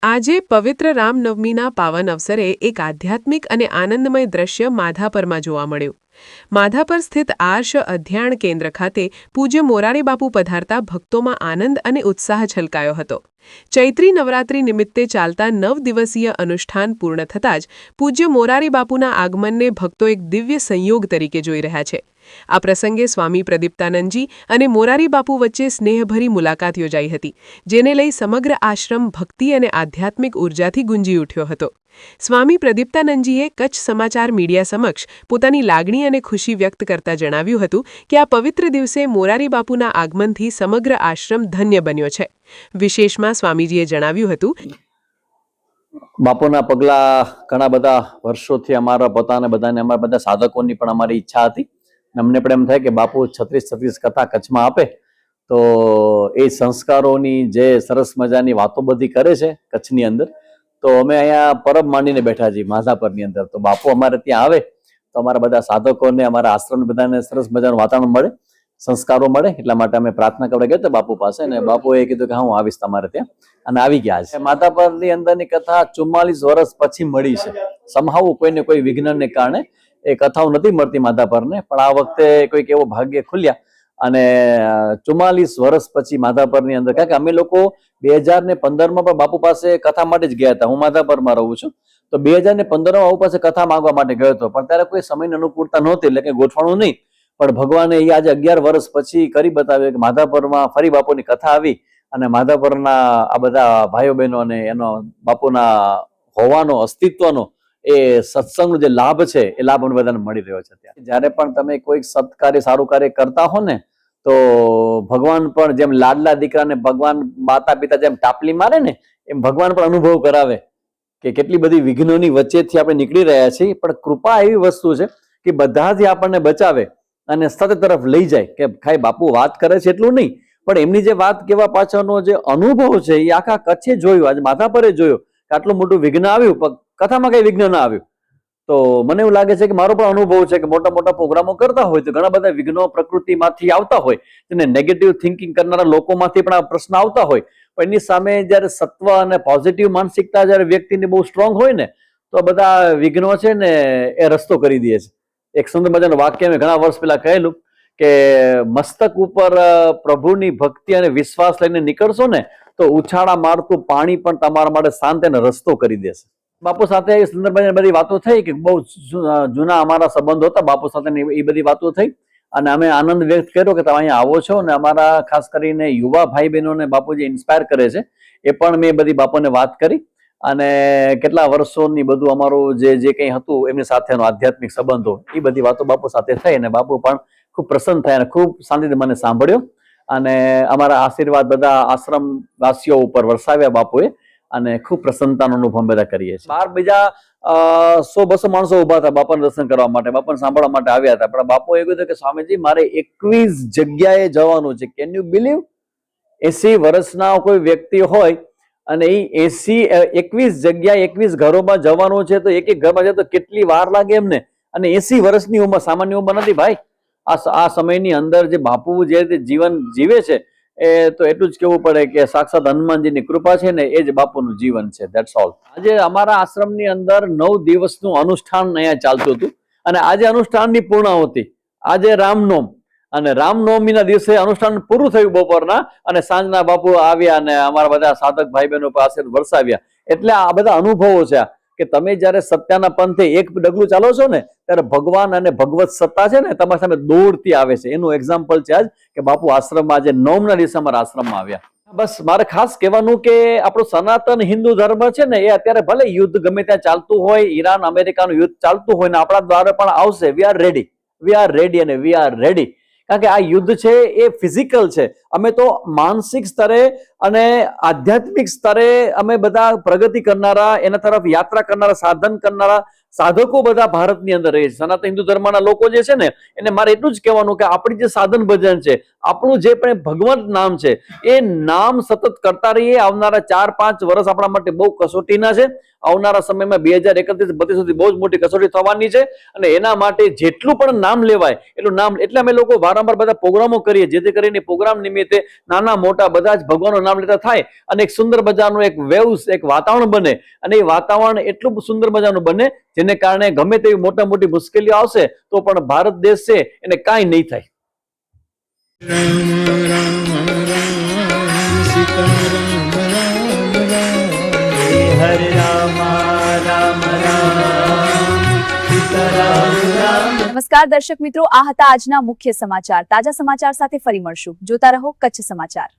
આજે પવિત્ર રામનવમીના પાવન અવસરે એક આધ્યાત્મિક અને આનંદમય દ્રશ્ય માધાપરમાં જોવા મળ્યું. માધાપર સ્થિત આર્ષ અધ્યાયણ કેન્દ્ર ખાતે પૂજ્ય મોરારી બાપુ પધારતા ભક્તોમાં આનંદ અને ઉત્સાહ છલકાયો હતો. ચૈત્રી નવરાત્રી નિમિત્તે ચાલતા 9 દિવસીય અનુષ્ઠાન પૂર્ણ થતાં જ પૂજ્ય મોરારી બાપુના આગમનને ભક્તો એક દિવ્ય સંયોગ તરીકે જોઈ રહ્યા છે. આ પ્રસંગે સ્વામી પ્રદીપ્તાનંદજી અને મોરારી બાપુ વચ્ચે સ્નેહભરી મુલાકાત યોજાઈ હતી, જેને લઈ સમગ્ર આશ્રમ ભક્તિ અને આધ્યાત્મિક ઉર્જાથી ગુંજી ઉઠ્યો હતો. સ્વામી પ્રદીપ્તાનંદજીએ કચ્છ સમાચાર મીડિયા સમક્ષ પોતાની લાગણી અને ખુશી વ્યક્ત કરતા જણાવ્યું હતું કે આ પવિત્ર દિવસે મોરારી બાપુના આગમનથી સમગ્ર આશ્રમ ધન્ય બન્યો છે. વિશેષમાં સ્વામીજીએ જણાવ્યું હતું, બાપુના પગલા ઘણા બધા વર્ષોથી અમારા પોતાને બધાને અમારા બધા સાધકોની પણ અમારી ઈચ્છા હતી. અમને પણ એમ થાય કે બાપુ 36 કથા કચ્છમાં આપે તો એ સંસ્કારોની જે સરસ મજાની વાતો બધી કરે છે કચ્છની અંદર, તો અમે અહીંયા પરબ માંડીને બેઠા છીએ માધાપરની અંદર. તો બાપુ અમારે ત્યાં આવે તો અમારા બધા સાધકોને અમારા આશ્રમ બધાને સરસ મજાનું વાતાવરણ મળે, સંસ્કારો મળે. એટલા માટે અમે પ્રાર્થના કરવા ગયા હતા બાપુ પાસે, અને બાપુએ કીધું કે હા હું આવીશ તમારે ત્યાં, અને આવી ગયા છે. માધાપરની અંદરની કથા 44 વર્ષ પછી મળી છે. સમહાવ કોઈને કોઈ વિઘ્નને કારણે એ કથાઓ નથી મળતી માધાપરને, પણ આ વખતે કોઈક એવો ભાગ્ય ખુલ્યા અને 44 વર્ષ પછી માધાપરની અંદર, કારણ કે અમે લોકો 2015માં પણ બાપુ પાસે કથા માટે જ ગયા હતા. હું માધાપરમાં રહું છું, તો 2015માં બાપુ પાસે કથા માંગવા માટે ગયો હતો, પણ ત્યારે કોઈ સમયની અનુકૂળતા નહોતી, એટલે કે ગોઠવાણું નહીં. પણ ભગવાને એ આજે 11 વર્ષ પછી કરી બતાવ્યું કે માધાપરમાં ફરી બાપુની કથા આવી, અને માધાપરના આ બધા ભાઈઓ બહેનો અને એનો બાપુના હોવાનો અસ્તિત્વનો એ સત્સંગનો જે લાભ છે એ લાભ અમને બધાને મળી રહ્યો છે. જ્યારે પણ તમે કોઈક સત્કાર્ય સારું કાર્ય કરતા હો ને, તો ભગવાન પણ જેમ લાડલા દીકરાને ભગવાન માતા પિતા જેમ ટાપલી મારે ને, એમ ભગવાન પણ અનુભવ કરાવે કે કેટલી બધી વિઘ્નોની વચ્ચેથી આપણે નીકળી રહ્યા છીએ, પણ કૃપા એવી વસ્તુ છે કે બધાથી આપણને બચાવે અને સત્ય તરફ લઈ જાય. કે ખાલી બાપુ વાત કરે છે એટલું નહીં, પણ એમની જે વાત કહેવા પાછળનો જે અનુભવ છે એ આખા કચ્છે જોયું, આજે માધાપરે જોયો કે આટલું મોટું વિઘ્ન આવ્યું પણ કથામાં કઈ વિઘ્ન ના આવ્યું. તો મને એવું લાગે છે કે મારો પણ અનુભવ છે કે મોટા મોટા પ્રોગ્રામો કરતા હોય તો ઘણા બધા વિઘ્નો પ્રકૃતિમાંથી આવતા હોય, અને નેગેટિવ થિંકિંગ કરનારા લોકોમાંથી પણ આ પ્રશ્ન આવતા હોય, પણ એની સામે જયારે સત્વ અને પોઝિટિવ માનસિકતા જયારે વ્યક્તિની બહુ સ્ટ્રોંગ હોય ને, તો બધા વિઘ્નો છે ને એ રસ્તો કરી દે છે. એક સુંદર મજાનું વાક્ય મેં ઘણા વર્ષ પહેલા કહેલું કે મસ્તક ઉપર પ્રભુની ભક્તિ અને વિશ્વાસ લઈને નીકળશો ને, તો ઉછાળા મારતું પાણી પણ તમારા માટે શાંત અને રસ્તો કરી દેશે. બાપુ સાથે સુંદર બધી વાતો થઈ કે બહુ જૂના અમારા સંબંધો હતા બાપુ સાથે, એ બધી વાતો થઈ, અને અમે આનંદ વ્યક્ત કર્યો કે તમે અહીંયા આવો છો, અને અમારા ખાસ કરીને યુવા ભાઈ બહેનોને બાપુ જે ઇન્સ્પાયર કરે છે એ પણ મેં બધી બાપુને વાત કરી, અને કેટલા વર્ષોની બધું અમારું જે કંઈ હતું એમની સાથેનો આધ્યાત્મિક સંબંધો, એ બધી વાતો બાપુ સાથે થઈ, અને બાપુ પણ ખૂબ પ્રસન્ન થયા અને ખૂબ શાંતિથી મને સાંભળ્યો, અને અમારા આશીર્વાદ બધા આશ્રમ વાસીઓ ઉપર વરસાવ્યા બાપુએ, અને ખૂબ પ્રસન્નતાનો અનુભવ બધા કરીએ છીએ. બહાર બીજા 100-200 માણસો ઉભા હતા બાપાને દર્શન કરવા માટે, બાપાને સાંભળવા માટે આવ્યા હતા, પણ બાપુ એવું કીધું કે સ્વામીજી મારે 21 જગ્યાએ જવાનું છે. Can you believe? 80 વર્ષના કોઈ વ્યક્તિ હોય અને એ 21 જગ્યાએ 21 ઘરોમાં જવાનું છે, તો એક ઘરમાં જાય તો કેટલી વાર લાગે એમને? અને 80 વર્ષની ઉંમર સામાન્ય ઉંમર નથી ભાઈ. આ સમયની અંદર જે બાપુ જે જીવન જીવે છે એ તો એટલું જ કેવું પડે કે સાક્ષાત હનુમાનજીની કૃપા છે ને, એ જ બાપુનું જીવન છે. That's all. આજે અમારા આશ્રમની અંદર 9 દિવસનું અનુષ્ઠાન અહીંયા ચાલતું હતું, અને આજે અનુષ્ઠાનની પૂર્ણાહુતિ, આજે રામનવમ, અને રામનવમીના દિવસે અનુષ્ઠાન પૂરું થયું બપોરના, અને સાંજના બાપુ આવ્યા અને અમારા બધા સાધક ભાઈ બહેનો પાસે વરસાવ્યા. એટલે આ બધા અનુભવો છે કે તમે જયારે સત્યના પંથે એક ડગલું ચાલો છો ને, ત્યારે ભગવાન અને ભગવત સત્તા છે ને તમારી સામે દોડતી આવે છે. એનું એક્ઝામ્પલ છે આજ કે બાપુ આશ્રમમાં આજે 9ના દિવસે અમારા આશ્રમમાં આવ્યા. બસ મારે ખાસ કહેવાનું કે આપણો સનાતન હિન્દુ ધર્મ છે ને, એ અત્યારે ભલે યુદ્ધ ગમે ત્યાં ચાલતું હોય, ઈરાન અમેરિકાનું યુદ્ધ ચાલતું હોય ને, આપણા દ્વારે પણ આવશે. વી આર રેડી અને વી આર રેડી. કારણ કે આ યુદ્ધ છે એ ફિઝિકલ છે. અમે તો માનસિક સ્તરે અને આધ્યાત્મિક સ્તરે અમે બધા પ્રગતિ કરનારા, એના તરફ યાત્રા કરનારા, સાધન કરનારા સાધકો બધા ભારતની અંદર રહે છે. સનાતન હિન્દુ ધર્મના લોકો જે છે ને, એને મારે એટલું જ કહેવાનું કે આપણી જે સાધન ભજન છે, આપણું જે પણ ભગવાન નામ છે એ નામ સતત કરતા રહીએ. આવનારા 4-5 વર્ષ આપણા માટે બહુ કસોટીના છે. આવનારા સમયમાં 2031-32 સુધી બહુ જ મોટી કસોટી થવાની છે, અને એના માટે જેટલું પણ નામ લેવાય એટલું નામ, એટલે અમે લોકો વારંવાર બધા પ્રોગ્રામો કરીએ જેથી કરીને પ્રોગ્રામ નિમિત્તે નાના મોટા બધા જ ભગવાનનું નામ લેતા થાય અને એક સુંદર મજાનું એક વેવ્સ, એક વાતાવરણ બને. અને એ વાતાવરણ એટલું સુંદર મજાનું બને જેને કારણે ગમે તેવી મોટી મુશ્કેલીઓ આવશે તો પણ ભારત દેશ છે એને કાંઈ નહીં થાય. રામ રામ રામ સીતારામ રામ રામ હરે રામ રામ રામ સીતારામ રામ. નમસ્કાર દર્શક મિત્રો, આ હતા આજના મુખ્ય સમાચાર. તાજા સમાચાર સાથે ફરી મળશું. જોતા રહો કચ્છ સમાચાર.